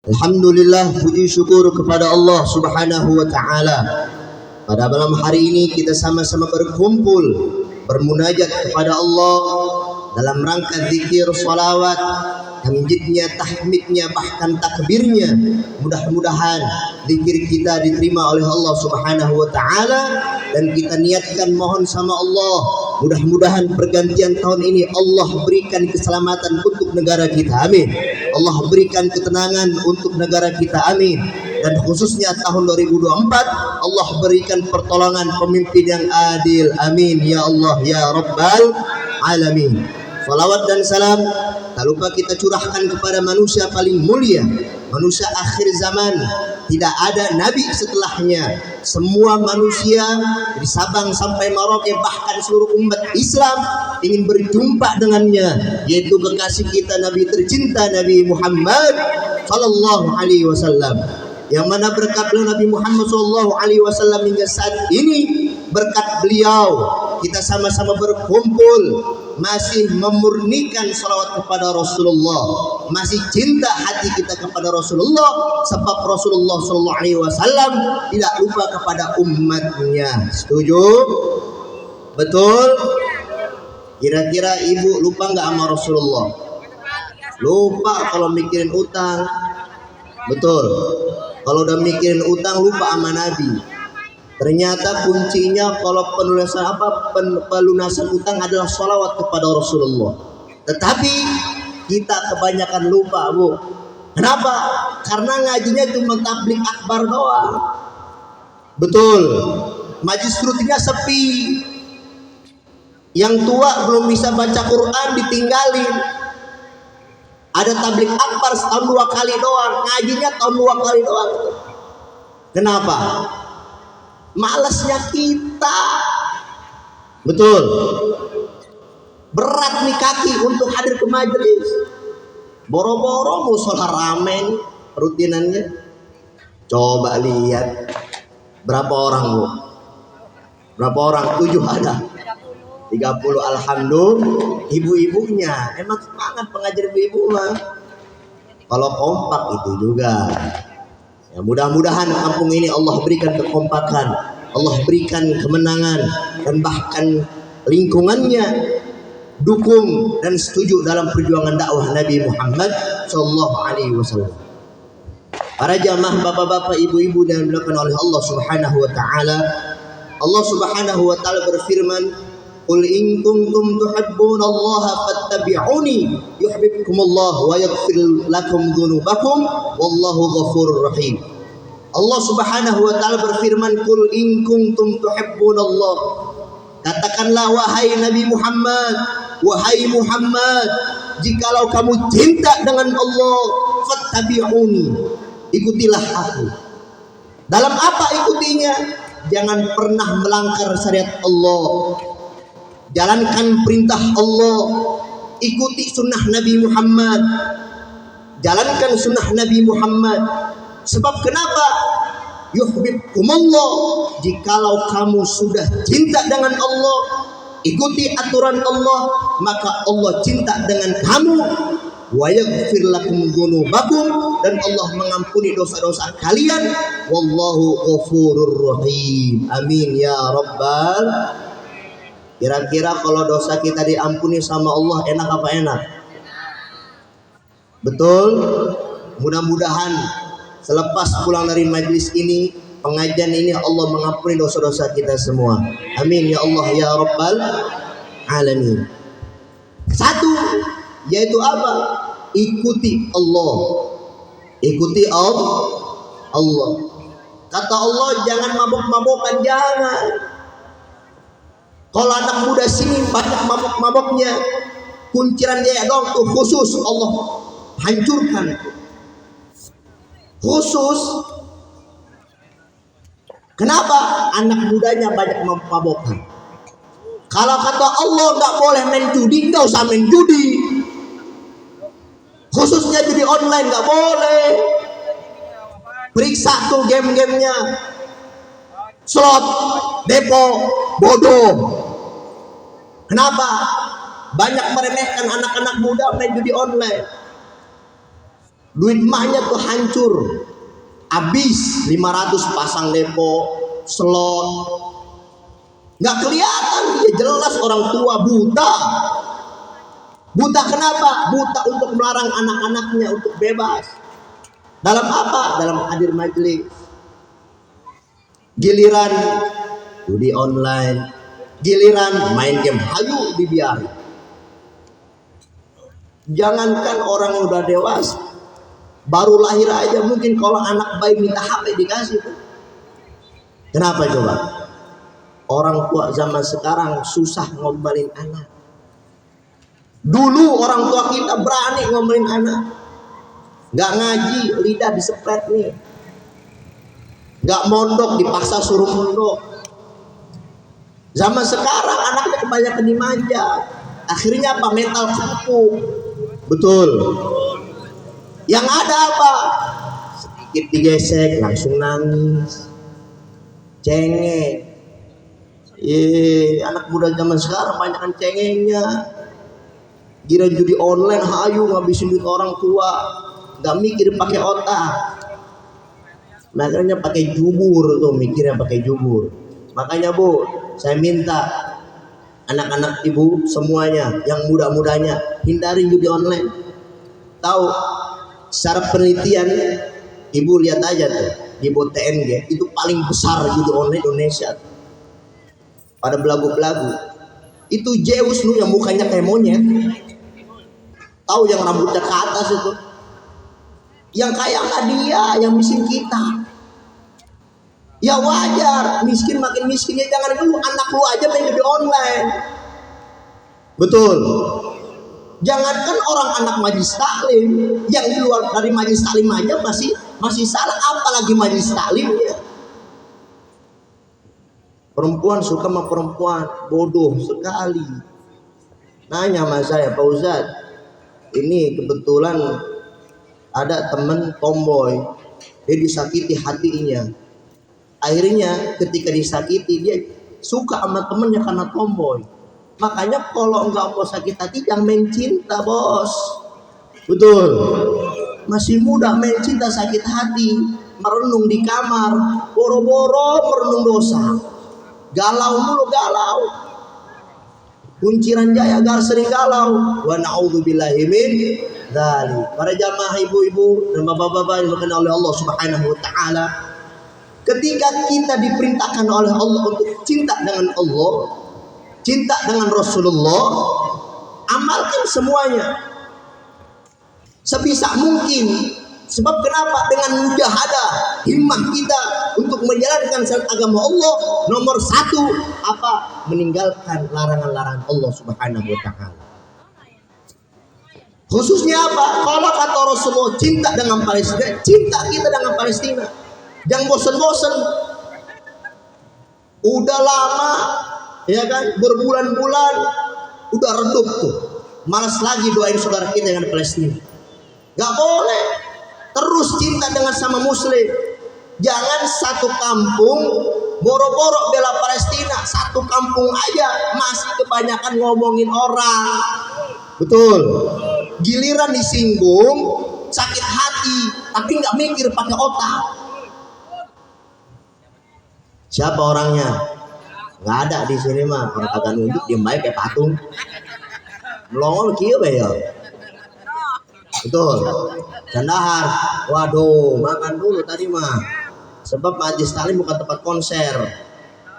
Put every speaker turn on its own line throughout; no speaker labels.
Alhamdulillah, puji syukur kepada Allah Subhanahu wa taala. Pada malam hari ini kita sama-sama berkumpul bermunajat kepada Allah dalam rangka zikir, salawat, tamjidnya, tahmidnya, bahkan takbirnya. Mudah-mudahan zikir kita diterima oleh Allah Subhanahu wa taala dan kita niatkan mohon sama Allah, mudah-mudahan pergantian tahun ini Allah berikan keselamatan untuk negara kita, amin. Allah berikan ketenangan untuk negara kita, amin. Dan khususnya tahun 2024 Allah berikan pertolongan pemimpin yang adil, amin ya Allah ya Rabbal Alamin. Salawat dan salam tak lupa kita curahkan kepada manusia paling mulia, manusia akhir zaman. Tidak ada nabi setelahnya. Semua manusia dari Sabang sampai Merauke, bahkan seluruh umat Islam ingin berjumpa dengannya, yaitu kekasih kita, Nabi tercinta Nabi Muhammad sallallahu alaihi wasallam. Yang mana berkat Nabi Muhammad sallallahu alaihi wasallam hingga saat ini, berkat beliau kita sama-sama berkumpul, masih memurnikan salawat kepada Rasulullah, masih cinta hati kita kepada Rasulullah, sebab Rasulullah sallallahu alaihi wasallam tidak lupa kepada umatnya. Setuju? Betul? Kira-kira ibu lupa nggak sama Rasulullah? Lupa kalau mikirin utang. Betul. Kalau udah mikirin utang lupa sama Nabi. Ternyata kuncinya kalau pelunasan utang adalah sholawat kepada Rasulullah. Tetapi kita kebanyakan lupa, Bu. Kenapa? Karena ngajinya cuma tablik akbar doang. Betul. Majlis rutinnya sepi. Yang tua belum bisa baca Quran ditinggalin. Ada tablik akbar setahun 2 kali doang, ngajinya tahun 2 kali doang. Kenapa? Malasnya kita. Betul. Berat nih kaki untuk hadir ke majelis. Boro-boro musola rame rutinannya. Coba lihat berapa orang, Bu? Berapa orang? 7 ada. 30, alhamdulillah. Ibu-ibunya emang semangat pengajar ibu-ibu mah. Kalau kompak itu juga. Ya, mudah-mudahan kampung ini Allah berikan kekompakan, Allah berikan kemenangan, dan bahkan lingkungannya dukung dan setuju dalam perjuangan dakwah Nabi Muhammad sallallahu alaihi wasallam. Para jamaah, bapak-bapak, ibu-ibu yang dimuliakan oleh Allah Subhanahu wa taala. Allah Subhanahu wa taala berfirman, "Qul in kuntum tuhibbunallaha fattabi'uni yuhibbukumullah wa yaghfir lakum dzunubakum wallahu ghafurur rahim." Allah Subhanahu wa taala berfirman, "Qul in kuntum tuhibbunallah." Katakanlah wahai Nabi Muhammad, wahai Muhammad, jikalau kamu cinta dengan Allah, fattabi'uni, ikutilah aku. Dalam apa ikutinya? Jangan pernah melanggar syariat Allah. Jalankan perintah Allah, ikuti sunnah Nabi Muhammad, jalankan sunnah Nabi Muhammad. Sebab kenapa? Yuhibbukumullah, jikalau kamu sudah cinta dengan Allah, ikuti aturan Allah, maka Allah cinta dengan kamu. Wa yaghfir lakum dzunubakum, dan Allah mengampuni dosa-dosa kalian. Wallahu ghafurur rahim. Amin ya rabbal. Kira-kira kalau dosa kita diampuni sama Allah enak apa enak? Betul? Mudah-mudahan selepas pulang dari majlis ini, pengajian ini, Allah mengampuni dosa-dosa kita semua. Amin ya Allah ya Rabbal Alamin. Satu, yaitu apa? Ikuti Allah. Ikuti Allah. Kata Allah, jangan mabok-mabokan, jangan. Kalau anak muda sini banyak mabok-maboknya, kunciran dia dong tuh khusus, Allah hancurkan. Khusus. Kenapa? Anak mudanya banyak mabok-mabokan. Kalau kata Allah nggak boleh main judi, nggak usah main judi. Khususnya judi online nggak boleh. Periksa tuh game-gamenya. Slot, depo, bodoh. Kenapa? Banyak meremehkan anak-anak muda main judi online. Duit mahnya tuh hancur, habis 500 pasang depo, slot, nggak kelihatan, dia jelas orang tua buta. Buta kenapa? Buta untuk melarang anak-anaknya untuk bebas. Dalam apa? Dalam hadir majelis. Giliran judi online, giliran main game, hayu dibiarin. Jangankan orang yang udah dewasa, baru lahir aja mungkin kalau anak bayi minta HP dikasih. Kenapa coba? Orang tua zaman sekarang susah ngombalin anak. Dulu orang tua kita berani ngombalin anak. Gak ngaji, lidah disepret nih. Gak mondok, dipaksa suruh mondok. Zaman sekarang anaknya kebanyakan dimanja. Akhirnya apa? Mental kepuk. Betul. Yang ada apa? Sedikit digesek langsung nangis, cengeng. Anak muda zaman sekarang banyak cengengnya. Kira judi online, hayu ngabisin duit orang tua, nggak mikir pakai otak. Makanya pakai jubur tuh, mikirnya pakai jubur. Makanya Bu, saya minta anak-anak ibu semuanya, yang muda-mudanya, hindari judi online. Tahu secara penelitian, ibu lihat aja tuh di TNG itu paling besar judi online Indonesia. Pada belagu-belagu itu Zeus lu yang mukanya kayak monyet. Tahu yang rambutnya ke atas itu, yang kaya nggak dia, yang miskin kita. Ya wajar, miskin makin miskinnya. Jangan dulu anak lu aja main judi online. Betul. Jangankan orang anak majelis taklim, yang di luar dari majelis taklim aja masih salah, apalagi majelis taklimnya. Perempuan suka sama perempuan, bodoh sekali. Nanya sama saya, Pak Ustadz, ini kebetulan ada temen tomboy, dia disakiti hatinya. Akhirnya ketika disakiti, dia suka sama temennya karena tomboy. Makanya kalau enggak mau sakit hati, jangan main cinta, bos. Betul. Masih muda main cinta sakit hati, merenung di kamar, boro-boro merenung dosa. Galau mulu, galau. Kunciran jaya agar sering galau. Wa na'udzubillahi min dzalik. Para jamaah ibu-ibu dan bapak-bapak yang dimuliakan oleh Allah Subhanahu wa taala, ketika kita diperintahkan oleh Allah untuk cinta dengan Allah, cinta dengan Rasulullah, amalkan semuanya sebisa mungkin. Sebab kenapa? Dengan mujahadah himmah kita untuk menjalankan syariat agama Allah, nomor satu apa? Meninggalkan larangan-larangan Allah Subhanahu wa taala. Khususnya apa? Kalau kata Rasulullah, cinta dengan Palestina, cinta kita dengan Palestina. Jangan bosan-bosan. Udah lama, ya kan? Berbulan-bulan udah redup tuh. Malas lagi doain saudara kita yang di Palestina. Gak boleh. Terus cinta dengan sama muslim. Jangan satu kampung boro-boro bela Palestina, satu kampung aja masih kebanyakan ngomongin orang. Betul. Giliran disinggung sakit hati, tapi nggak mikir pakai otak. Siapa orangnya? Nggak ada di sini mah. Orang kagak nunjuk, diem aja kayak patung. Melongol kieu ya. Betul. Candahar, waduh, makan dulu tadi mah. Sebab majelis taklim bukan tempat konser.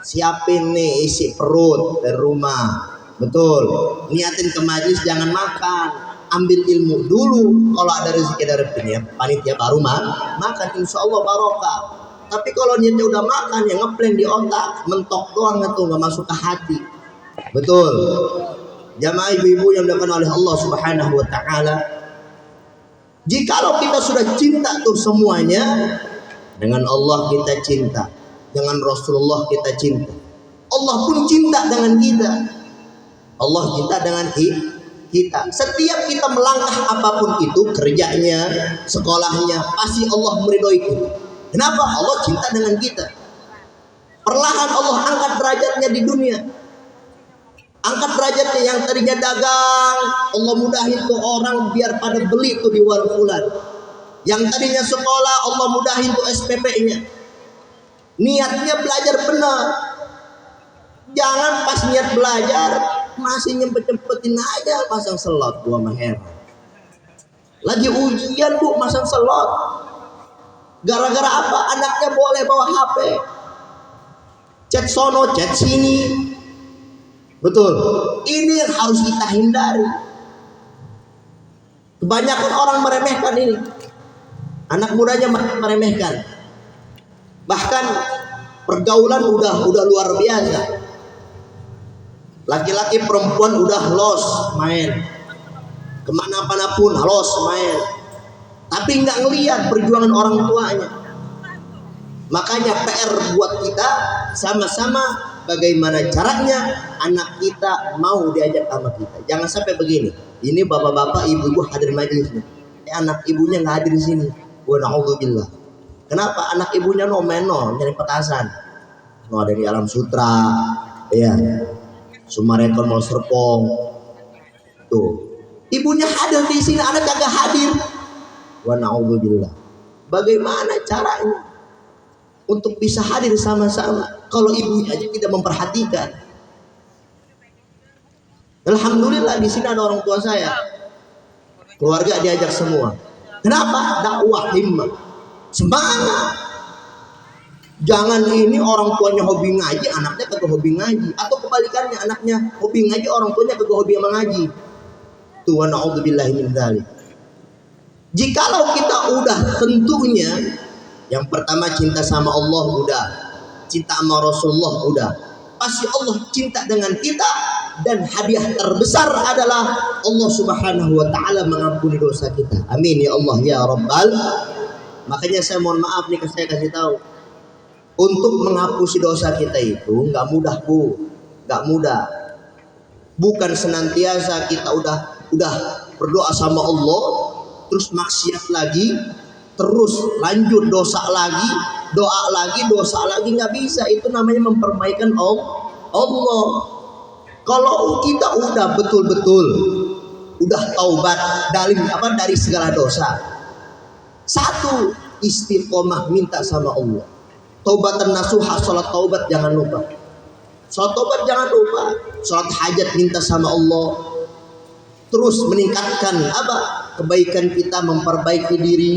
Siapin nih isi perut dari rumah. Betul. Niatin ke majelis, jangan makan. Ambil ilmu dulu. Kalau ada rezeki dari panitia baru makan, insya Allah barokah. Tapi kalau niatnya udah makan, yang ngeplan di otak, mentok doang itu nggak masuk ke hati. Betul. Jamaah ibu-ibu yang dimuliakan oleh Allah Subhanahu wa taala, jikalau kita sudah cinta tuh semuanya, dengan Allah kita cinta, dengan Rasulullah kita cinta, Allah pun cinta dengan kita, Allah cinta dengan kita. Setiap kita melangkah apapun itu, kerjanya, sekolahnya, pasti Allah meridhoi kita. Kenapa? Allah cinta dengan kita. Perlahan Allah angkat derajatnya di dunia. Angkat derajatnya yang tadinya dagang, Allah mudahin tuh orang biar pada beli tuh di warung fulan. Yang tadinya sekolah Allah mudahin tuh SPP-nya. Niatnya belajar benar. Jangan pas niat belajar masih nyempet-nyempetin aja pasang selot. Gua mah heran. Lagi ujian bu masang selot. Gara-gara apa? Anaknya boleh bawa HP. Chat sono, chat sini. Betul. Ini yang harus kita hindari. Kebanyakan orang meremehkan ini. Anak mudanya meremehkan. Bahkan pergaulan udah luar biasa. Laki-laki perempuan udah los main. Kemana-mana pun los main. Tapi nggak ngelihat perjuangan orang tuanya. Makanya PR buat kita sama-sama bagaimana caranya anak kita mau diajak sama kita. Jangan sampai begini. Ini bapak-bapak, ibu-ibu hadir majelis nih. Anak ibunya nggak hadir di sini. Wa na'udzubillah. Kenapa? Anak ibunya nomeno nyari petasan. No dari Alam Sutra, ya. Sumarekon Mall Serpong. Tuh. Ibunya hadir di sini, anak kagak hadir. Wa na'udzubillah. Bagaimana caranya untuk bisa hadir sama-sama kalau ibunya aja tidak memperhatikan? Alhamdulillah di sini ada orang tua saya, keluarga diajak semua. Kenapa? Dakwah himmah, semangat. Jangan ini orang tuanya hobi ngaji, anaknya kagak hobi ngaji, atau kebalikannya anaknya hobi ngaji, orang tuanya kagak hobi mengaji. Tuh, na'udzubillahi min dzalik. Jikalau kita udah tentunya yang pertama cinta sama Allah udah, cinta sama Rasulullah udah, pasti Allah cinta dengan kita, dan hadiah terbesar adalah Allah Subhanahu wa taala mengampuni dosa kita. Amin ya Allah ya Rabbal. Makanya saya mohon maaf nih, saya kasih tahu, untuk menghapus dosa kita itu nggak mudah bu, nggak mudah. Bukan senantiasa kita udah berdoa sama Allah terus maksiat lagi, terus lanjut dosa lagi, doa lagi, dosa lagi, nggak bisa. Itu namanya memperbaikan Allah. Kalau kita udah betul-betul udah taubat dari segala dosa, satu, istiqomah minta sama Allah, taubatan nasuha, sholat taubat jangan lupa, sholat taubat jangan lupa, sholat hajat minta sama Allah, terus meningkatkan kebaikan kita, memperbaiki diri.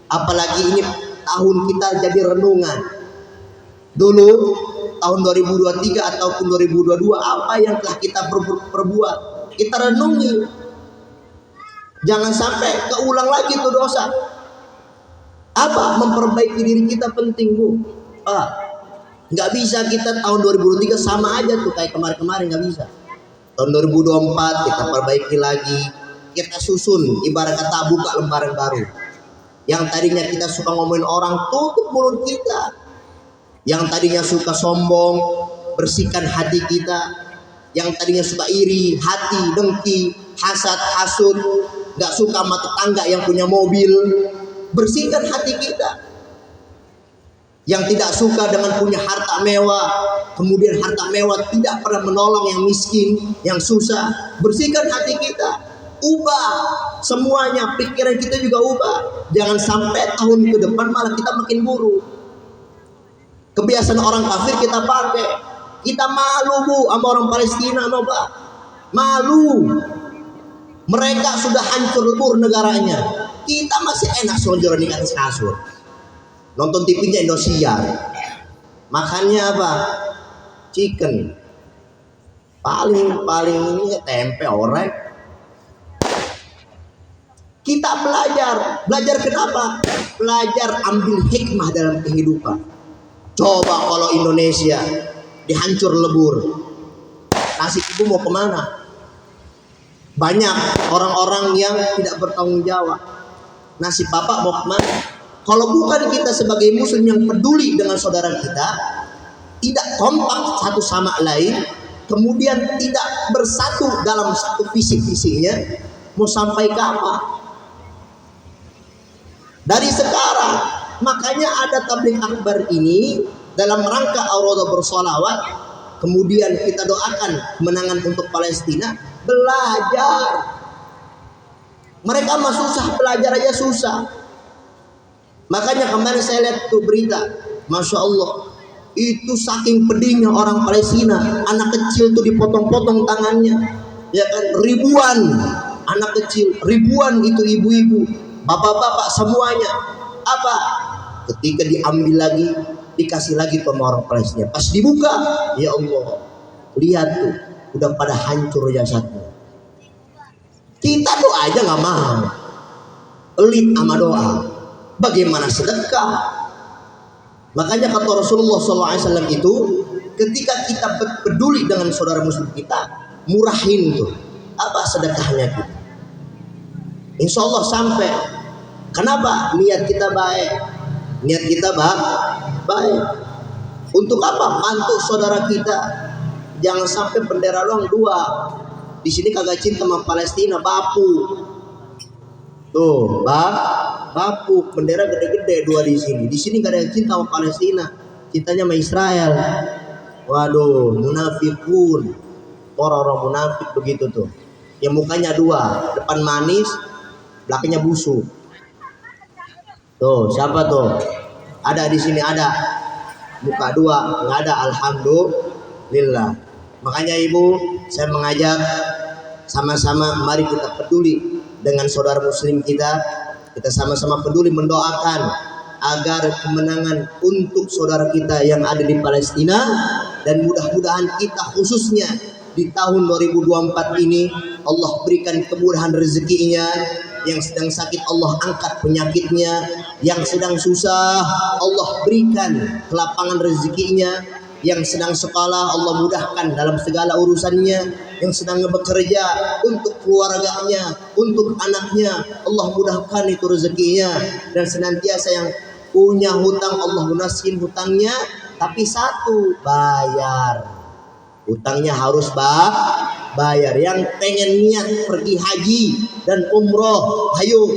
Apalagi ini tahun kita jadi renungan. Dulu tahun 2023 ataupun 2022 apa yang telah kita perbuat, kita renungi. Jangan sampai keulang lagi itu dosa. Memperbaiki diri kita penting bu. Nggak bisa kita tahun 2023 sama aja tuh kayak kemarin-kemarin, nggak bisa. Tahun 2024 kita perbaiki lagi, kita susun, ibarat kata buka lembaran baru. Yang tadinya kita suka ngomongin orang, tutup mulut kita. Yang tadinya suka sombong, bersihkan hati kita. Yang tadinya suka iri, hati, dengki, hasad, hasud, gak suka sama tetangga yang punya mobil, bersihkan hati kita. Yang tidak suka dengan punya harta mewah, kemudian harta mewah tidak pernah menolong yang miskin, yang susah, bersihkan hati kita. Ubah semuanya, pikiran kita juga ubah. Jangan sampai tahun ke depan malah kita makin buruk. Kebiasaan orang kafir kita pakai. Kita malu bu sama orang Palestina, malu. Mereka sudah hancur lebur negaranya. Kita masih enak selonjoran di atas kasur, nonton TV-nya Indosiar, makannya chicken, paling ini tempe orek. Kita belajar kenapa? Belajar ambil hikmah dalam kehidupan. Coba kalau Indonesia dihancur lebur, nasib ibu mau kemana? Banyak orang-orang yang tidak bertanggung jawab. Nasib bapak mau kemana? Kalau bukan kita sebagai muslim yang peduli dengan saudara kita, tidak kompak satu sama lain, kemudian tidak bersatu dalam satu visi-visinya, mau sampai ke apa? Dari sekarang, makanya ada tabligh akbar ini dalam rangka Ar-Raudhah bersolawat. Kemudian kita doakan kemenangan untuk Palestina. Belajar. Mereka mah susah, belajar aja susah. Makanya kemarin saya lihat tuh berita, Masya Allah, itu saking pedihnya orang Palestina, anak kecil tuh dipotong-potong tangannya, ya kan, ribuan anak kecil, ribuan itu ibu-ibu, bapak-bapak semuanya. Apa? Ketika diambil lagi, dikasih lagi ke orang Palestina, pas dibuka, ya Allah, lihat tuh, udah pada hancur jasadnya. Kita tuh aja nggak mau, pelit sama doa, bagaimana sedekah? Makanya kata Rasulullah SAW itu, ketika kita peduli dengan saudara muslim kita, murahin tuh apa sedekahnya kita, insya Allah sampai. Kenapa? Niat kita baik, niat kita baik. Untuk apa? Bantu saudara kita. Jangan sampai bendera doang dua. Di sini kagak cinta sama Palestina, bapu. Tuh, bapu, bendera gede-gede dua di sini. Di sini gak ada yang cinta sama Palestina, cintanya sama Israel. Waduh, munafikun. Orang-orang munafik begitu tuh. Yang mukanya dua, depan manis, belakangnya busuk. Tuh, siapa tuh? Ada di sini ada. Muka dua, nggak ada, alhamdulillah. Makanya Ibu, saya mengajak sama-sama mari kita peduli dengan saudara muslim kita. Kita sama-sama peduli mendoakan agar kemenangan untuk saudara kita yang ada di Palestina, dan mudah-mudahan kita khususnya di tahun 2024 ini Allah berikan kemudahan rezekinya. Yang sedang sakit Allah angkat penyakitnya, yang sedang susah Allah berikan kelapangan rezekinya, yang sedang sekolah Allah mudahkan dalam segala urusannya, yang sedang bekerja untuk keluarganya, untuk anaknya Allah mudahkan itu rezekinya, dan senantiasa yang punya hutang Allah lunasin hutangnya. Tapi satu, bayar hutangnya, harus bayar. Yang pengen niat pergi haji dan umroh, ayo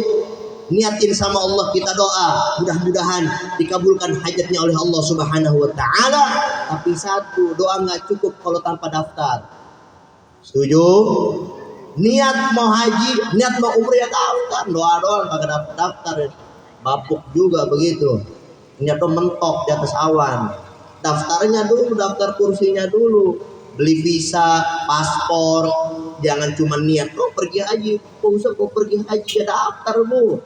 niatin sama Allah, kita doa mudah-mudahan dikabulkan hajatnya oleh Allah Subhanahu wa taala. Tapi satu, doa nggak cukup kalau tanpa daftar. Setuju? Niat mau haji, niat mau umroh ya daftar, doa doang kagak daftar, bapuk juga begitu. Niat mentok di atas awan. Daftarnya dulu, daftar kursinya dulu, beli visa, paspor. Jangan cuma niat, oh pergi haji, usah kok pergi haji ya daftar Bu.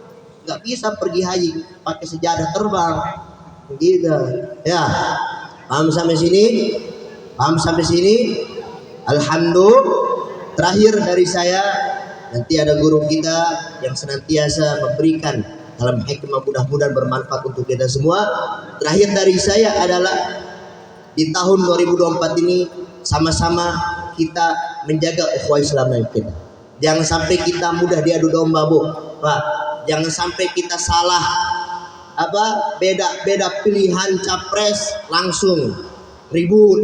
Nggak bisa pergi haji pakai sejadah terbang, gitu ya. Paham sampai sini? Paham sampai sini? Alhamdulillah. Terakhir dari saya, nanti ada guru kita yang senantiasa memberikan dalam hikmah, mudah-mudahan bermanfaat untuk kita semua. Terakhir dari saya adalah di tahun 2024 ini sama-sama kita menjaga ukhuwah Islam kita. Jangan sampai kita mudah diadu domba Bu, Pak. Jangan sampai kita salah beda pilihan capres langsung ribut,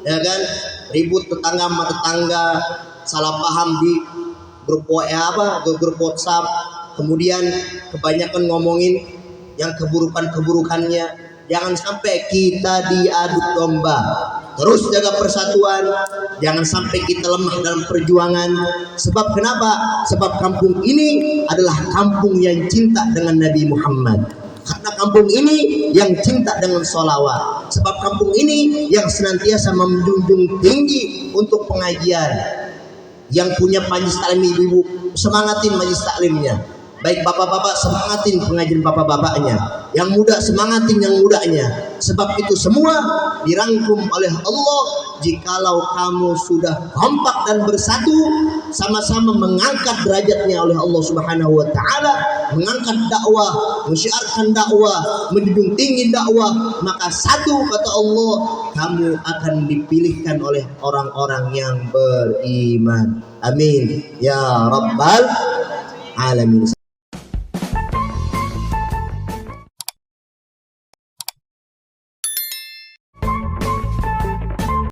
ya kan? Ribut tetangga sama tetangga, salah paham di grup grup WhatsApp, kemudian kebanyakan ngomongin yang keburukannya. Jangan sampai kita diadu domba. Terus jaga persatuan, jangan sampai kita lemah dalam perjuangan. Sebab kenapa? Sebab kampung ini adalah kampung yang cinta dengan Nabi Muhammad. Karena kampung ini yang cinta dengan sholawat. Sebab kampung ini yang senantiasa menjunjung tinggi untuk pengajian. Yang punya majlis taklim ibu-ibu, semangatin majlis taklimnya. Baik bapak-bapak, semangatin pengajian bapak-bapaknya. Yang muda, semangatin yang mudanya. Sebab itu semua dirangkum oleh Allah. Jikalau kamu sudah kompak dan bersatu, sama-sama mengangkat derajatnya oleh Allah Subhanahu wa taala, mengangkat dakwah, mensyiarkan dakwah, menjunjung tinggi dakwah, maka satu kata Allah, kamu akan dipilihkan oleh orang-orang yang beriman. Amin ya rabbal alamin.